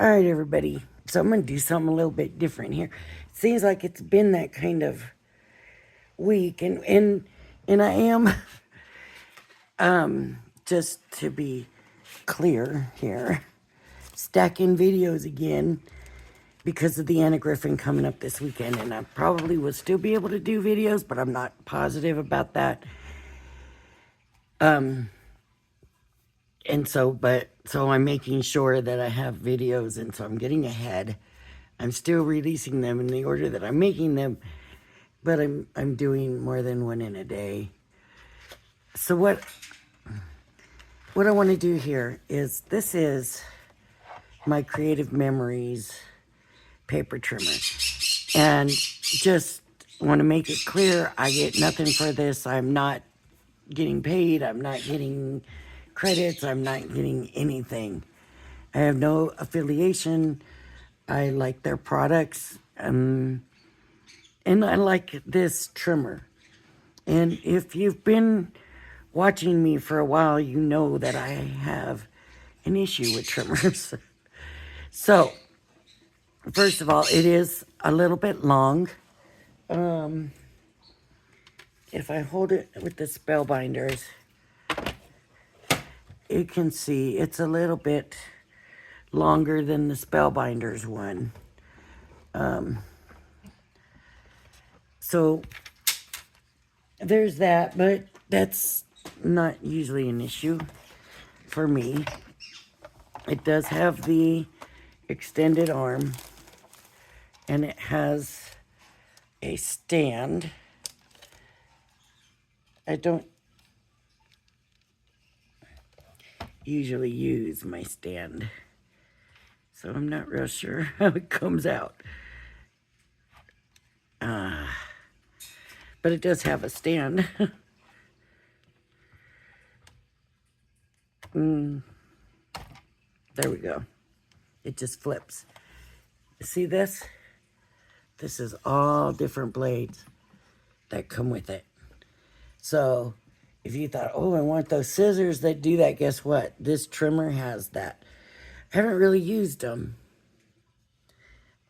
All right, everybody. So I'm going to do something a little bit different here. It seems like it's been that kind of week, and I am just to be clear here, stacking videos again because of the Anna Griffin coming up this weekend, and I probably will still be able to do videos, but I'm not positive about that. And so I'm making sure that I have videos, and so I'm getting ahead. I'm still releasing them in the order that I'm making them, but I'm doing more than one in a day. So what I want to do here is, this is my Creative Memories paper trimmer, and just want to make it clear, I get nothing for this. I'm not getting paid. I'm not getting credits. I'm not getting anything. I have no affiliation. I like their products, and I like this trimmer. And if you've been watching me for a while, you know that I have an issue with trimmers. So, first of all, it is a little bit long. If I hold it with the Spellbinders, you can see it's a little bit longer than the Spellbinders one. So there's that, but that's not usually an issue for me. It does have the extended arm, and it has a stand. I don't usually use my stand, so I'm not real sure how it comes out. But it does have a stand. There we go. It just flips. See this? This is all different blades that come with it. So if you thought, oh, I want those scissors that do that, guess what? This trimmer has that. I haven't really used them,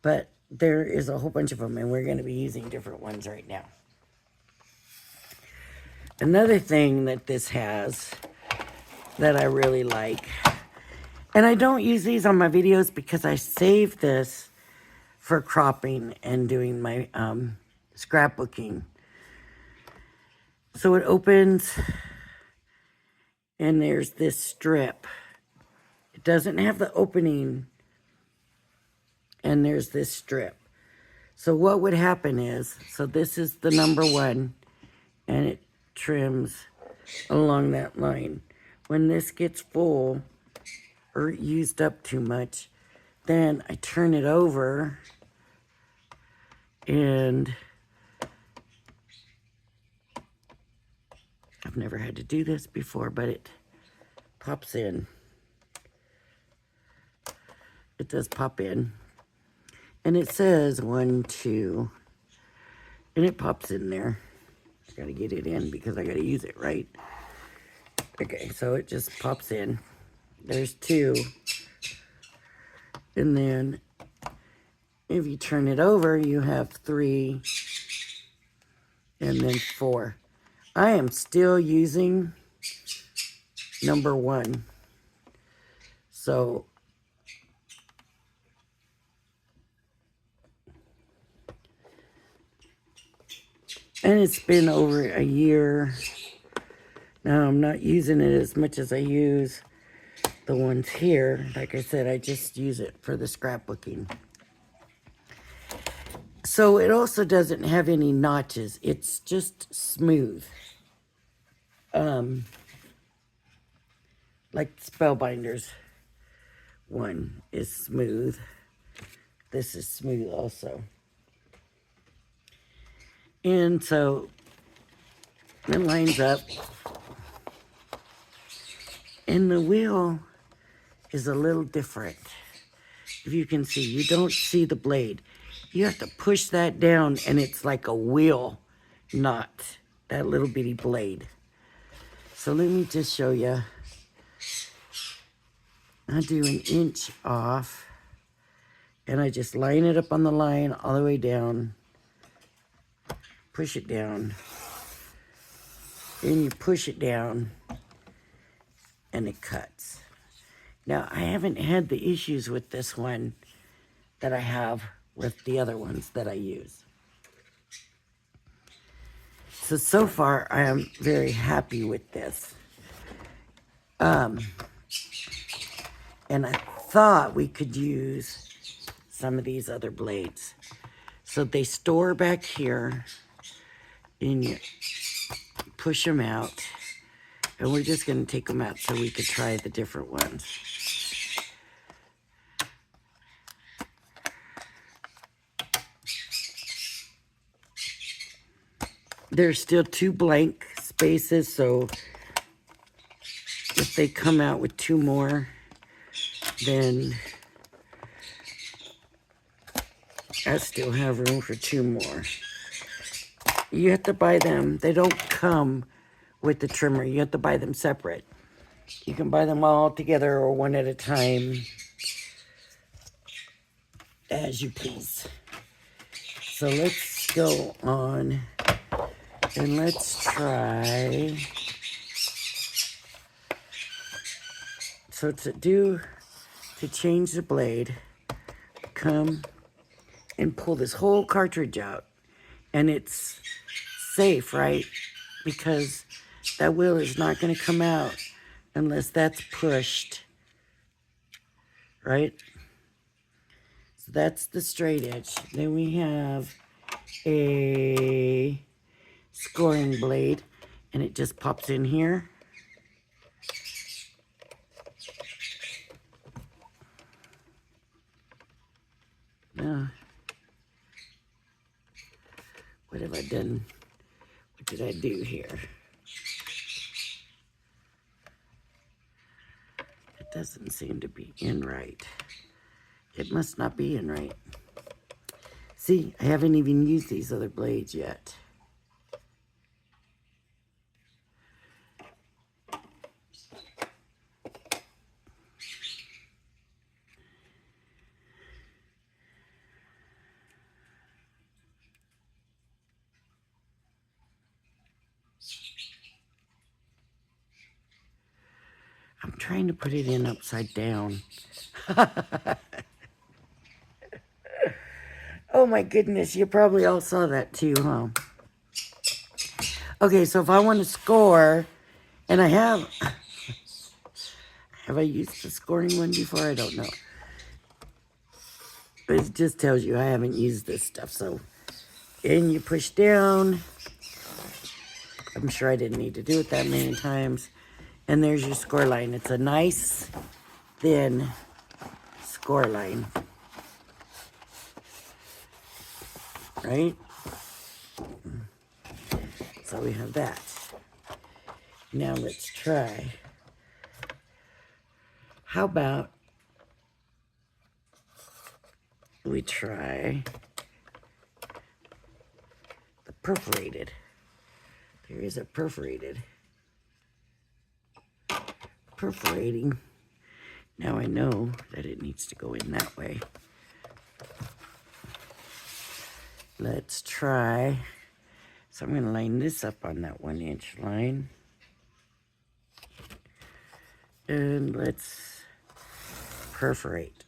but there is a whole bunch of them, and we're going to be using different ones right now. Another thing that this has that I really like, and I don't use these on my videos because I save this for cropping and doing my scrapbooking. So it opens, and there's this strip. It doesn't have the opening, and there's this strip. So what would happen is, so this is the number one, and it trims along that line. When this gets full or used up too much, then I turn it over, and I've never had to do this before, but it pops in. It does pop in. And it says 1, 2, and it pops in there. I gotta get it in because I gotta use it, right? Okay, so it just pops in. There's 2. And then if you turn it over, you have 3, and then 4. I am still using number 1. So and it's been over a year. Now I'm not using it as much as I use the ones here. Like I said, I just use it for the scrapbooking. So it also doesn't have any notches. It's just smooth. Like Spellbinders one is smooth. This is smooth also. And so it lines up. And the wheel is a little different. If you can see, you don't see the blade. You have to push that down, and it's like a wheel knot, that little bitty blade. So let me just show you. I do 1 inch off. And I just line it up on the line all the way down. Push it down. Then you push it down and it cuts. Now, I haven't had the issues with this one that I have with the other ones that I use. So far, I am very happy with this. And I thought we could use some of these other blades. So they store back here, and you push them out. And we're just going to take them out so we could try the different ones. There's still 2 blank spaces, so if they come out with 2 more, then I still have room for 2 more. You have to buy them. They don't come with the trimmer. You have to buy them separate. You can buy them all together or one at a time, as you please. So let's go on and let's try. So to change the blade, come and pull this whole cartridge out. And it's safe, right? Because that wheel is not going to come out unless that's pushed, right? So that's the straight edge. Then we have a scoring blade, and it just pops in here. What have I done? What did I do here? It doesn't seem to be in right. It must not be in right. See, I haven't even used these other blades yet. I'm trying to put it in upside down. Oh my goodness, you probably all saw that too, huh? Okay, so if I want to score, and I have I used the scoring one before? I don't know. But it just tells you I haven't used this stuff, so. And you push down. I'm sure I didn't need to do it that many times. And there's your score line. It's a nice, thin score line. Right? So we have that. Now let's try. How about we try the perforated. There is a perforated. Perforating. Now I know that it needs to go in that way. Let's try. So I'm going to line this up on that 1-inch line. And let's perforate.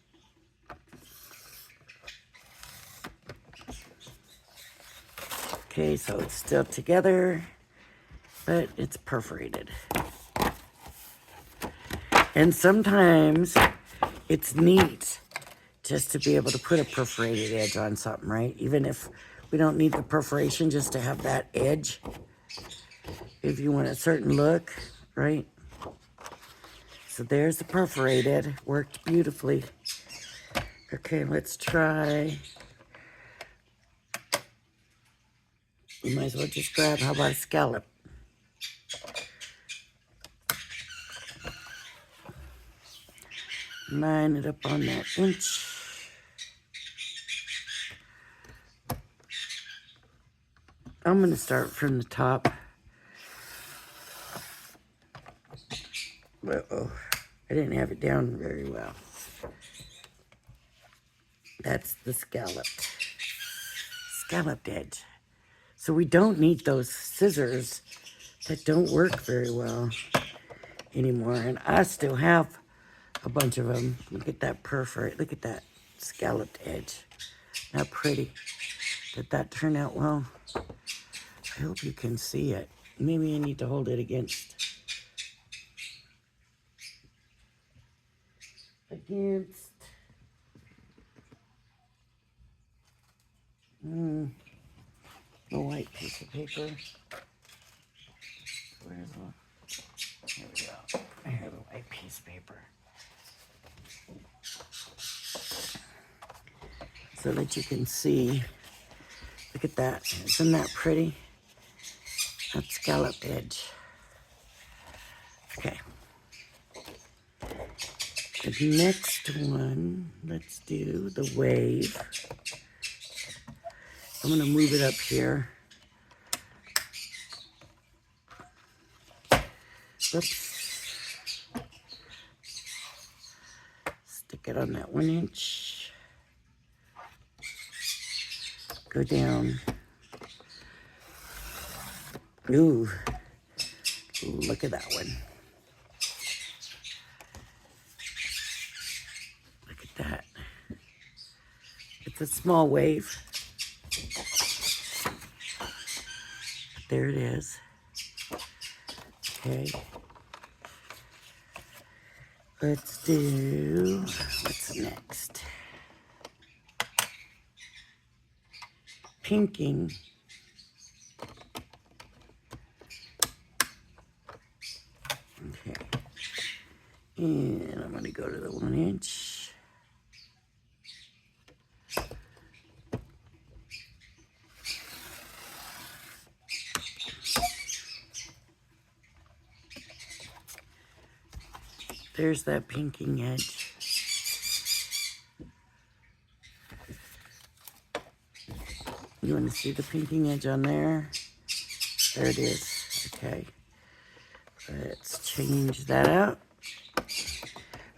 Okay, so it's still together, but it's perforated. And sometimes it's neat just to be able to put a perforated edge on something, right? Even if we don't need the perforation, just to have that edge. If you want a certain look, right? So there's the perforated. Worked beautifully. Okay, let's try. You might as well just grab, how about a scallop? Line it up on that inch. I'm going to start from the top. Uh-oh, I didn't have it down very well. That's the scalloped edge. So we don't need those scissors that don't work very well anymore. And I still have a bunch of them. Look at that perforate. Look at that scalloped edge. Not pretty. Did that turn out well? I hope you can see it. Maybe I need to hold it against. A white piece of paper. Where's the, here we go. I have a white piece of paper. So that you can see. Look at that. Isn't that pretty? That scalloped edge. Okay. The next one, let's do the wave. I'm going to move it up here. Oops. Stick it on that 1 inch. Go down. Ooh. Look at that one. Look at that. It's a small wave. There it is. Okay. Let's do, what's next? Pinking. Okay. And I'm going to go to the 1 inch. There's that pinking edge. You want to see the pinking edge on there? There it is. Okay. Let's change that out.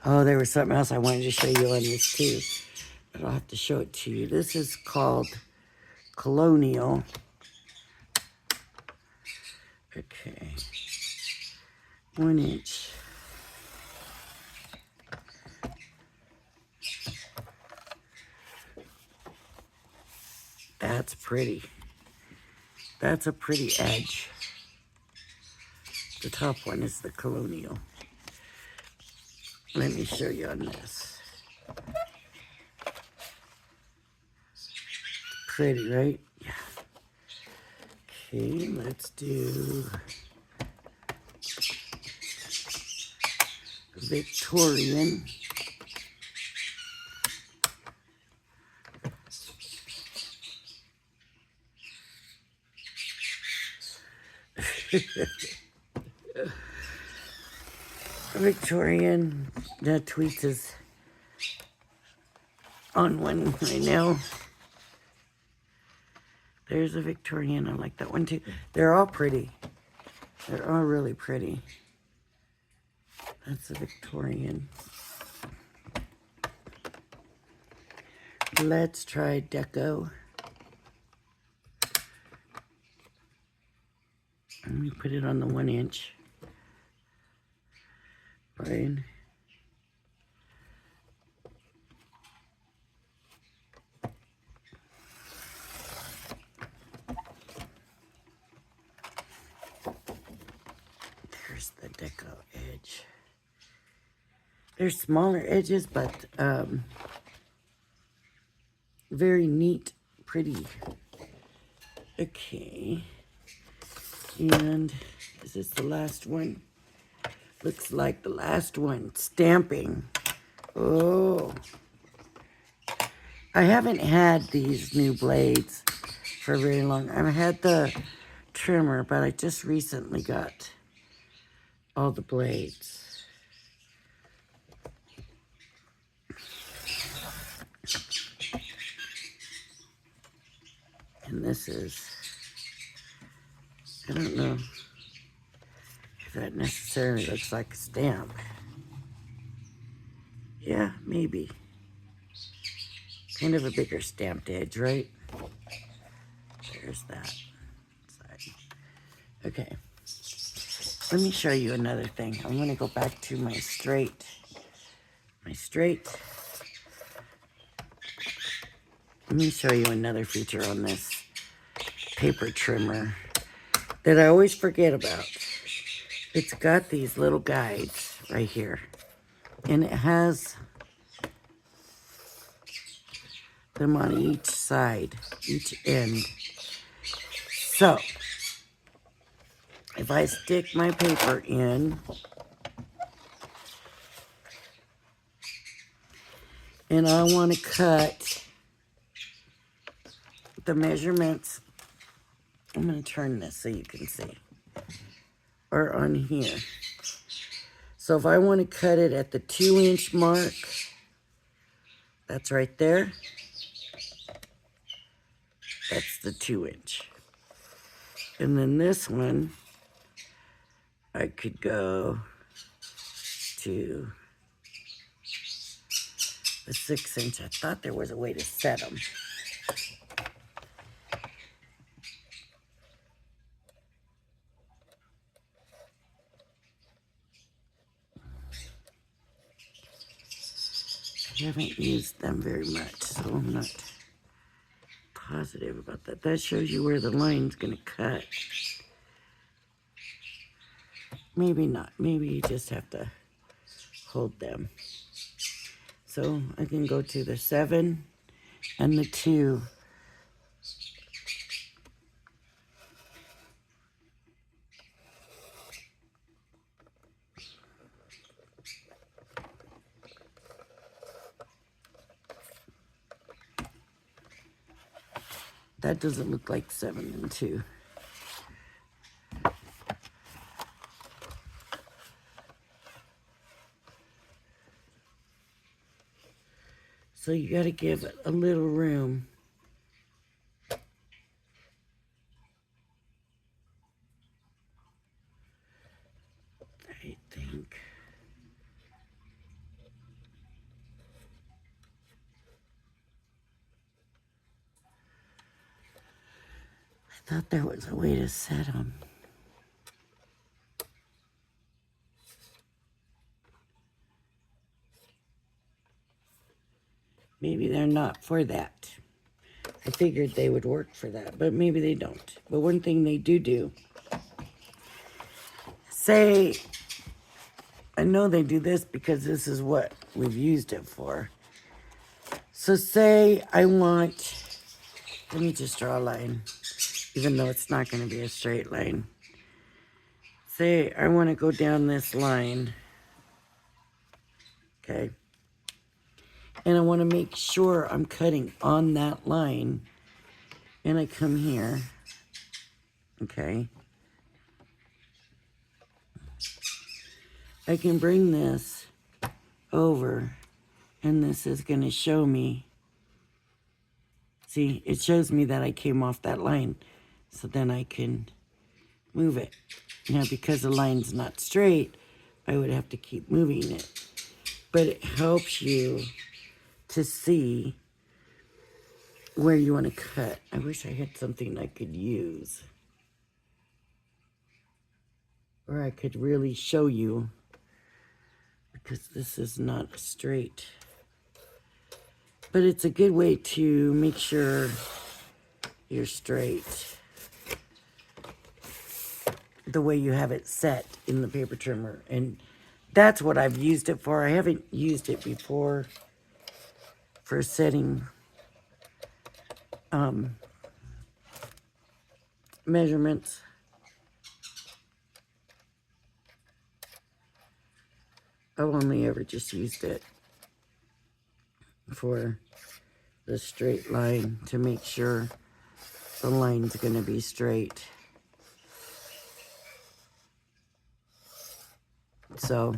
Oh, there was something else I wanted to show you on this too. But I'll have to show it to you. This is called Colonial. Okay. 1 inch. That's pretty. That's a pretty edge. The top one is the Colonial. Let me show you on this. Pretty, right? Yeah. Okay, let's do Victorian. Victorian. That tweets is on one right now. There's a Victorian. I like that one too. They're all pretty. They're all really pretty. That's a Victorian. Let's try Deco. Let me put it on the 1 inch. Right. There's the Deco edge. There's smaller edges, but very neat, pretty. Okay. And is this the last one? Looks like the last one. Stamping. Oh. I haven't had these new blades for very long. I've had the trimmer, but I just recently got all the blades. And this is, I don't know if that necessarily looks like a stamp. Yeah, maybe. Kind of a bigger stamped edge, right? There's that side. Okay. Let me show you another thing. I'm going to go back to my straight. Let me show you another feature on this paper trimmer that I always forget about. It's got these little guides right here. And it has them on each side, each end. So, if I stick my paper in, and I want to cut the measurements, I'm going to turn this so you can see, or on here. So if I want to cut it at the 2-inch mark, that's right there. That's the 2-inch. And then this one, I could go to the 6-inch. I thought there was a way to set them. I haven't used them very much, so I'm not positive about that. That shows you where the line's going to cut. Maybe not. Maybe you just have to hold them. So I can go to the 7 and the 2. That doesn't look like 7 and 2. So you got to give it a little room. I think. I thought there was a way to set them. Maybe they're not for that. I figured they would work for that, but maybe they don't. But one thing they do, say, I know they do this because this is what we've used it for. So say I want, let me just draw a line, even though it's not going to be a straight line. Say I want to go down this line, okay? And I want to make sure I'm cutting on that line. And I come here, okay? I can bring this over, and this is going to show me. See, it shows me that I came off that line. So then I can move it. Now, because the line's not straight, I would have to keep moving it. But it helps you to see where you want to cut. I wish I had something I could use, or I could really show you, because this is not straight. But it's a good way to make sure you're straight the way you have it set in the paper trimmer. And that's what I've used it for. I haven't used it before for setting measurements. I've only ever just used it for the straight line, to make sure the line's going to be straight. So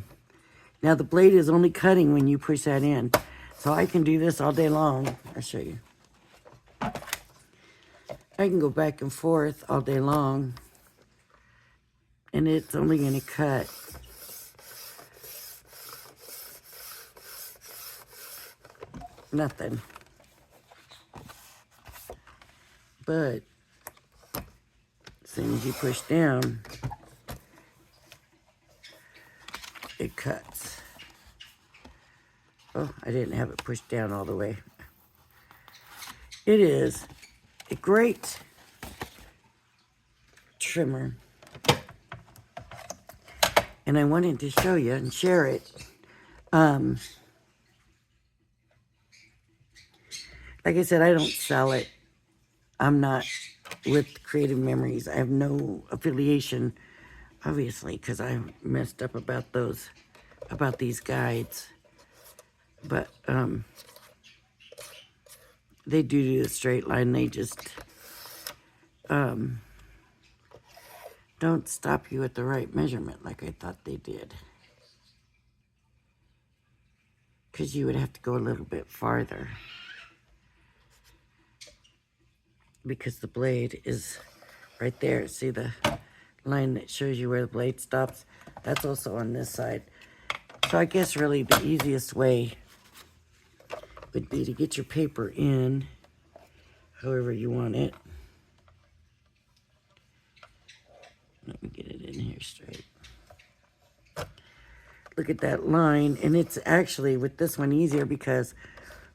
now the blade is only cutting when you push that in. So I can do this all day long. I'll show you. I can go back and forth all day long, and it's only going to cut nothing. But as soon as you push down, it cuts. Oh, I didn't have it pushed down all the way. It is a great trimmer. And I wanted to show you and share it. Like I said, I don't sell it. I'm not with Creative Memories. I have no affiliation, obviously, because I messed up about these guides. But they do the straight line. They just don't stop you at the right measurement like I thought they did. Because you would have to go a little bit farther. Because the blade is right there. See the line that shows you where the blade stops? That's also on this side. So I guess really the easiest way would be to get your paper in however you want it. Let me get it in here straight. Look at that line, and it's actually with this one easier because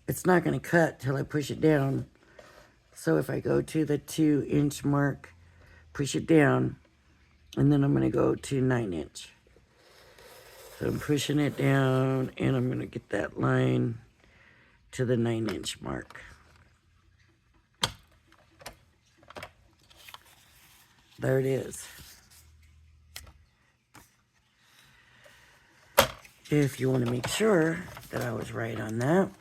it's not going to cut till I push it down. So if I go to the 2-inch mark, push it down, and then I'm going to go to 9-inch. So I'm pushing it down, and I'm going to get that line to the 9-inch mark. There it is. If you want to make sure that I was right on that.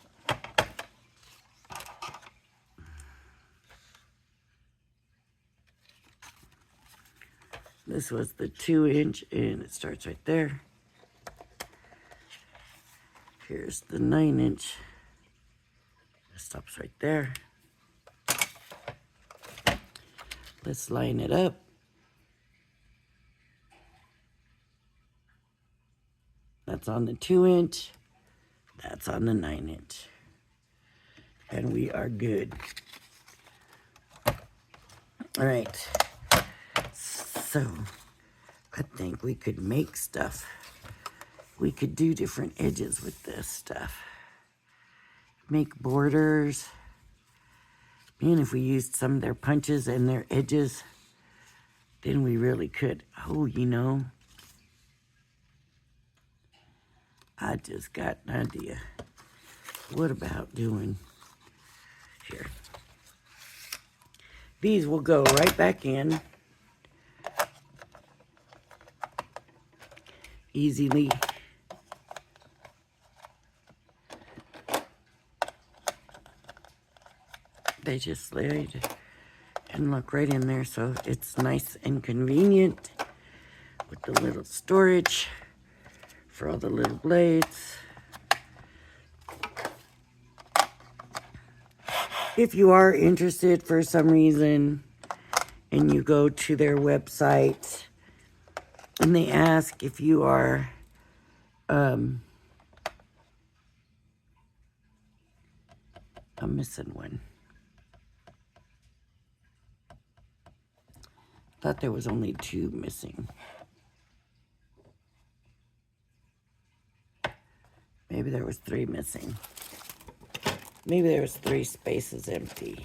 This was the 2-inch, and it starts right there. Here's the 9-inch. It stops right there. Let's line it up. That's on the 2-inch. That's on the 9-inch. And we are good. All right. So, I think we could make stuff. We could do different edges with this stuff. Make borders. Man, if we used some of their punches and their edges, then we really could. Oh, you know, I just got an idea. What about doing here? These will go right back in easily. They just slide and look right in there, so it's nice and convenient with the little storage for all the little blades. If you are interested for some reason and you go to their website and they ask if you are I'm missing one. Thought there was only 2 missing. Maybe there was 3 missing. Maybe there was 3 spaces empty.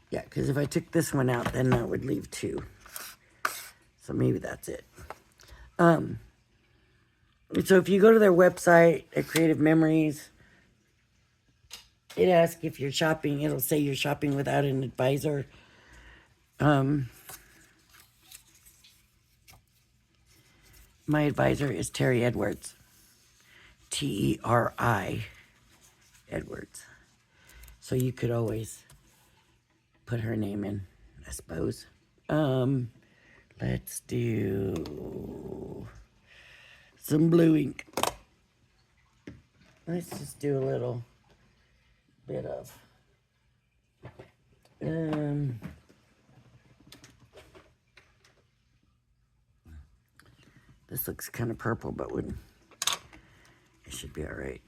Yeah, because if I took this one out, then that would leave 2. So maybe that's it. So if you go to their website at Creative Memories, it asks if you're shopping. It'll say you're shopping without an advisor. My advisor is Terry Edwards. T-E-R-I Edwards. So you could always put her name in, I suppose. Let's do some blue ink. Let's just do a little bit of this looks kind of purple, but it should be all right.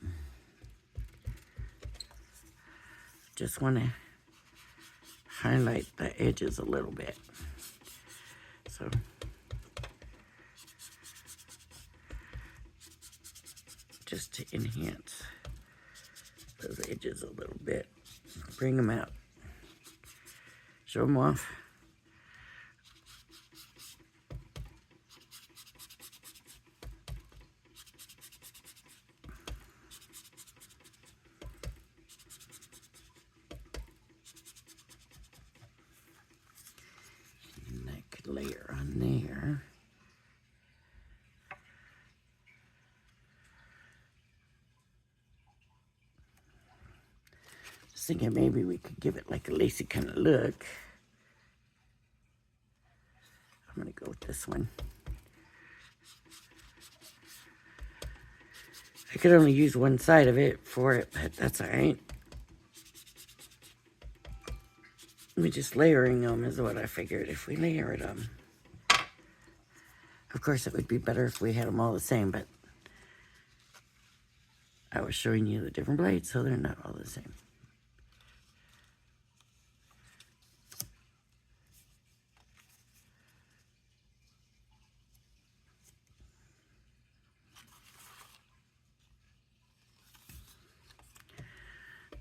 just want to highlight the edges a little bit. So just to enhance those edges a little bit. Bring them out. Show them off. Neck layer on there. Just thinking maybe we could give it like a lacy kind of look. I'm going to go with this one. I could only use one side of it for it, but that's all right. We're just layering them is what I figured. If we layer them, of course it would be better if we had them all the same, but I was showing you the different blades, so they're not all the same.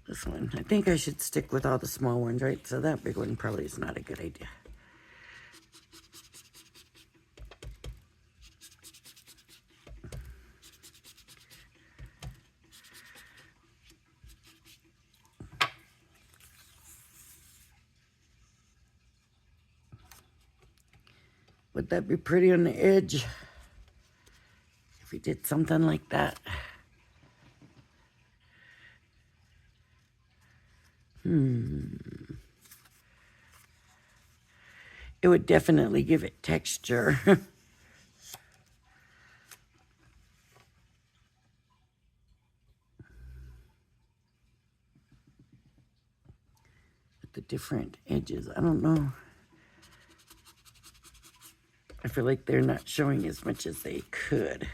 This one, I think I should stick with all the small ones, right? So that big one probably is not a good idea. Would that be pretty on the edge? If we did something like that. It would definitely give it texture. With the different edges. I don't know. I feel like they're not showing as much as they could.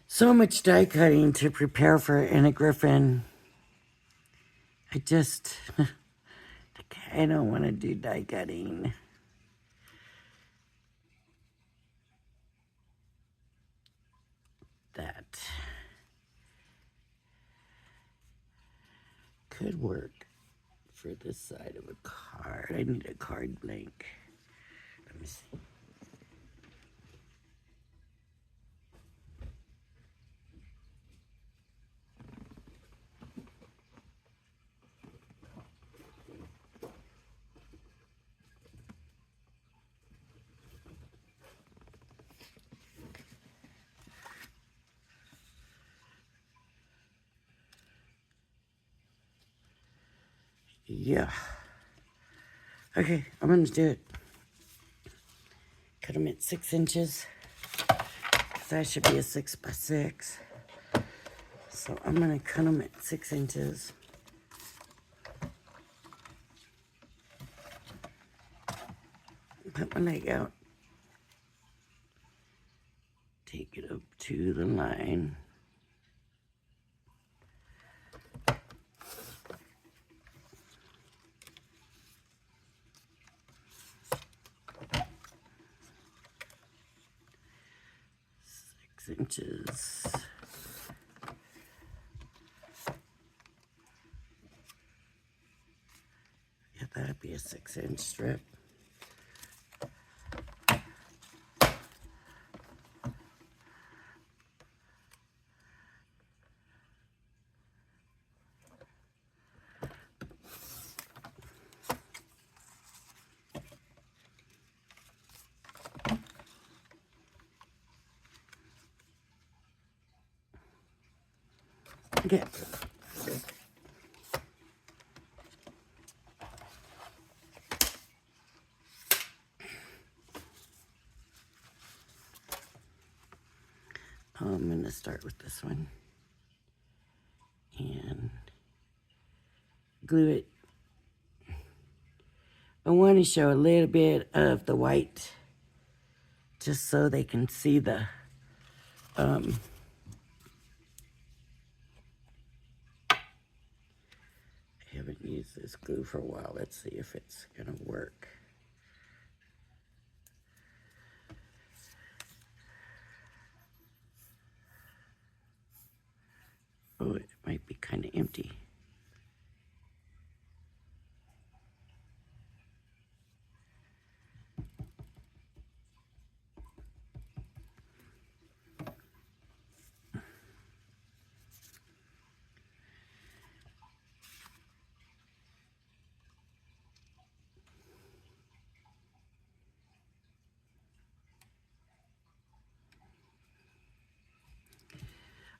So much die cutting to prepare for Anna Griffin. I don't want to do die cutting. That could work for this side of a card. I need a card blank. Let me see. Yeah. Okay, I'm going to do it. Cut them at 6 inches. Because that should be a 6 by 6. So I'm going to cut them at 6 inches. Put my leg out. Take it up to the line. Inches. Yeah, that'd be a 6-inch strip. Okay. I'm going to start with this one and glue it. I want to show a little bit of the white just so they can see the I haven't used this glue for a while. Let's see if it's going to work. Oh, it might be kind of empty.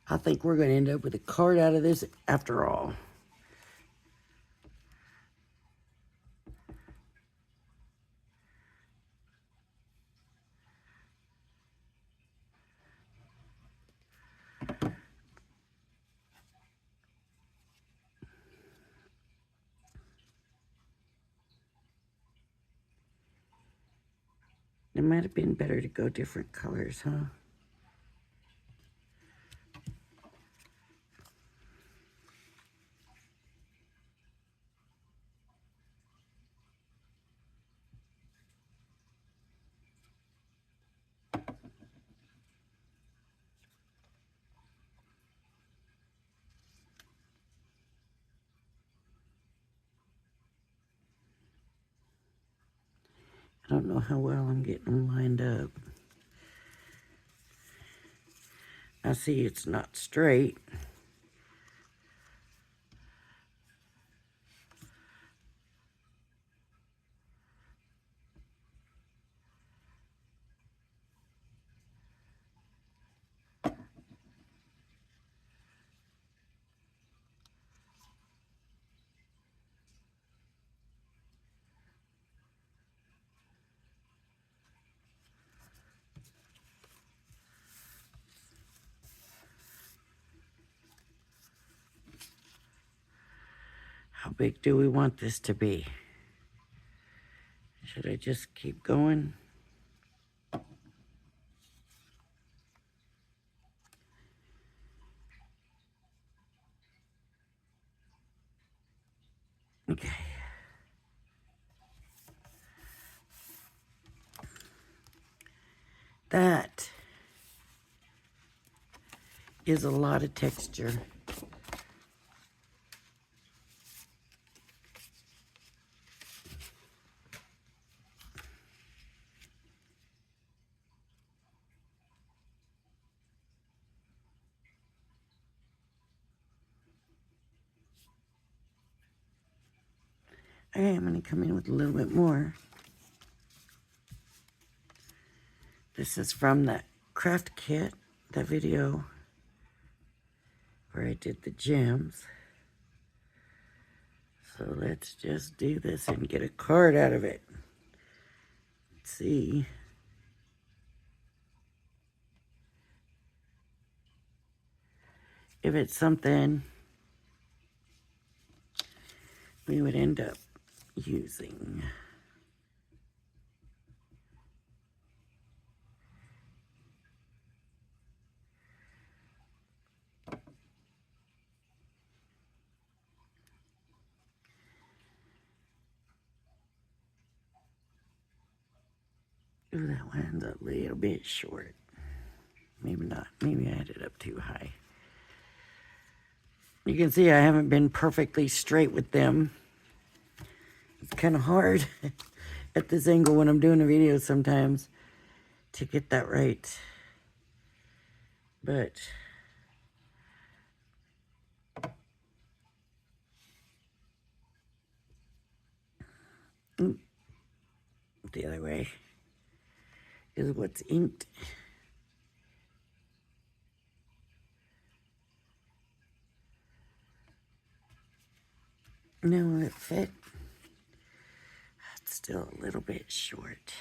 I think we're going to end up with a card out of this after all. It might have been better to go different colors, huh? I don't know how well I'm getting them lined up. I see it's not straight. How big do we want this to be? Should I just keep going? Okay. That is a lot of texture. Okay, I'm going to come in with a little bit more. This is from that craft kit, that video where I did the gems. So let's just do this and get a card out of it. Let's see. If it's something we would end up using. Ooh, that one's a little bit short. Maybe not. Maybe I had it up too high. You can see I haven't been perfectly straight with them. It's kind of hard at this angle when I'm doing a video sometimes to get that right. But the other way is what's inked. No, will it fit? It's still a little bit short.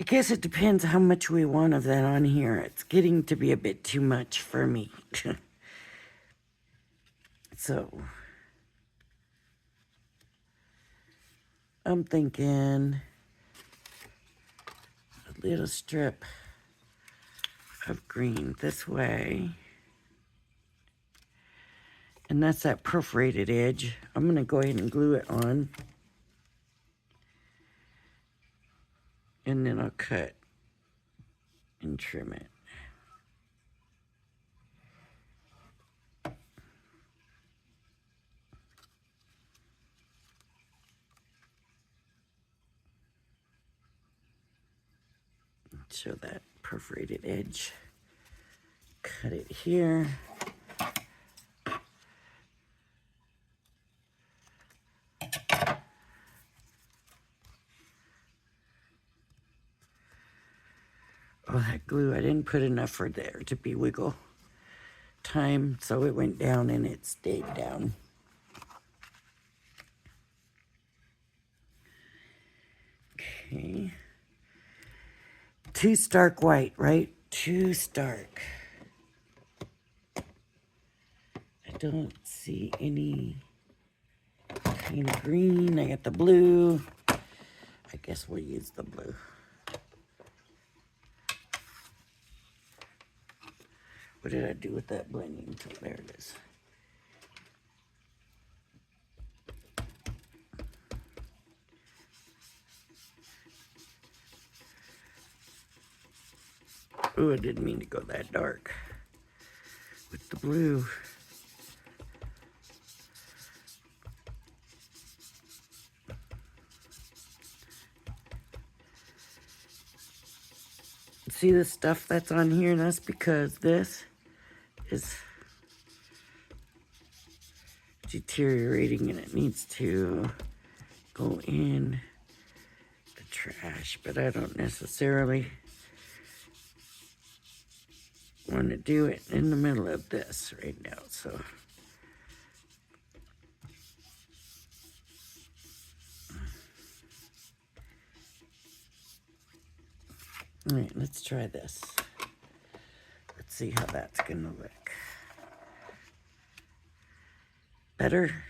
I guess it depends how much we want of that on here. It's getting to be a bit too much for me. So, I'm thinking a little strip of green this way. And that's that perforated edge. I'm going to go ahead and glue it on. And then I'll cut and trim it. Show that perforated edge. Cut it here. Oh, that glue, I didn't put enough for there to be wiggle time, so it went down and it stayed down. Okay. Too stark white, right? Too stark. I don't see any kind of green. I got the blue. I guess we'll use the blue. What did I do with that blending tool? There it is. Oh, I didn't mean to go that dark with the blue. See the stuff that's on here? That's because this is deteriorating and it needs to go in the trash, but I don't necessarily want to do it in the middle of this right now, so. All right, let's try this. Let's see how that's gonna look. Better,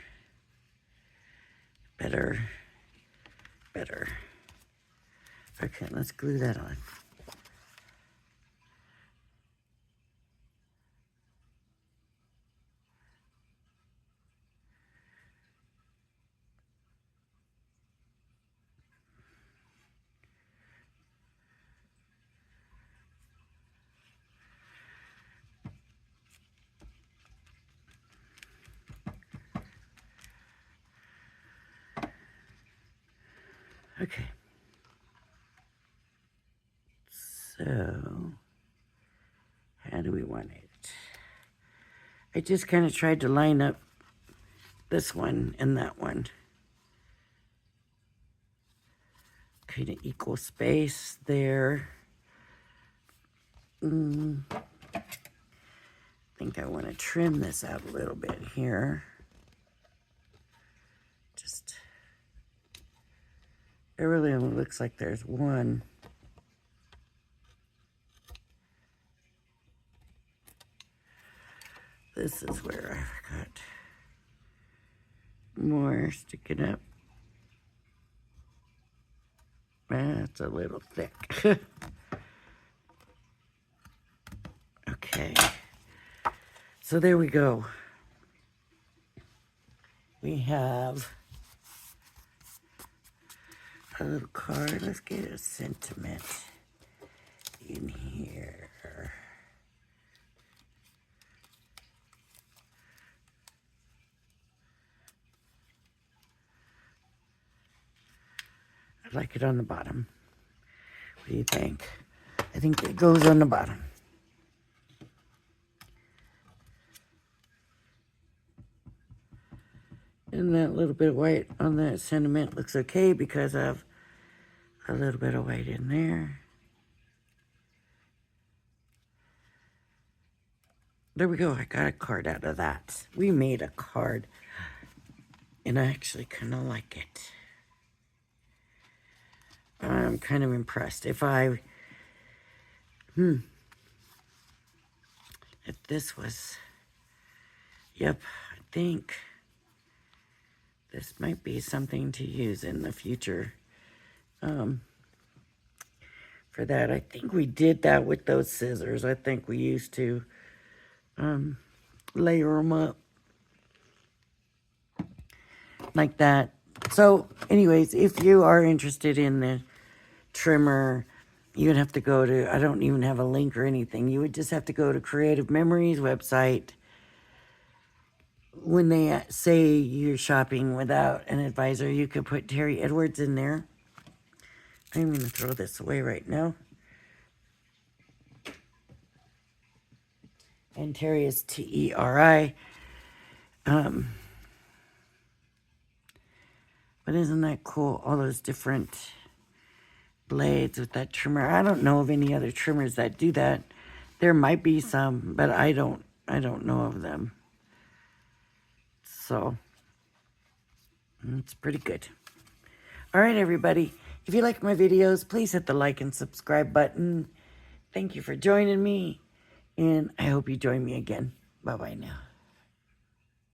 better, better. Okay, let's glue that on. Okay. So, how do we want it? I just kind of tried to line up this one and that one. Kind of equal space there. I think I want to trim this out a little bit here. Just, it really only looks like there's one. This is where I've got more sticking up. That's a little thick. Okay. So there we go. We have a little card. Let's get a sentiment in here. I like it on the bottom. What do you think? I think it goes on the bottom. And that little bit of white on that sentiment looks okay because of a little bit of white in there. There we go. I got a card out of that. We made a card. And I actually kind of like it. I'm kind of impressed. If this was, yep, I think this might be something to use in the future. For that, I think we did that with those scissors. I think we used to layer them up like that. So anyways, if you are interested in the trimmer, you would have to go to, I don't even have a link or anything. You would just have to go to Creative Memories website. When they say you're shopping without an advisor, you could put Terry Edwards in there. I'm going to throw this away right now. And Terry is T-E-R-I. But isn't that cool? All those different blades with that trimmer. I don't know of any other trimmers that do that. There might be some, but I don't know of them. So it's pretty good. All right, everybody. If you like my videos, please hit the like and subscribe button. Thank you for joining me, and I hope you join me again. Bye-bye now.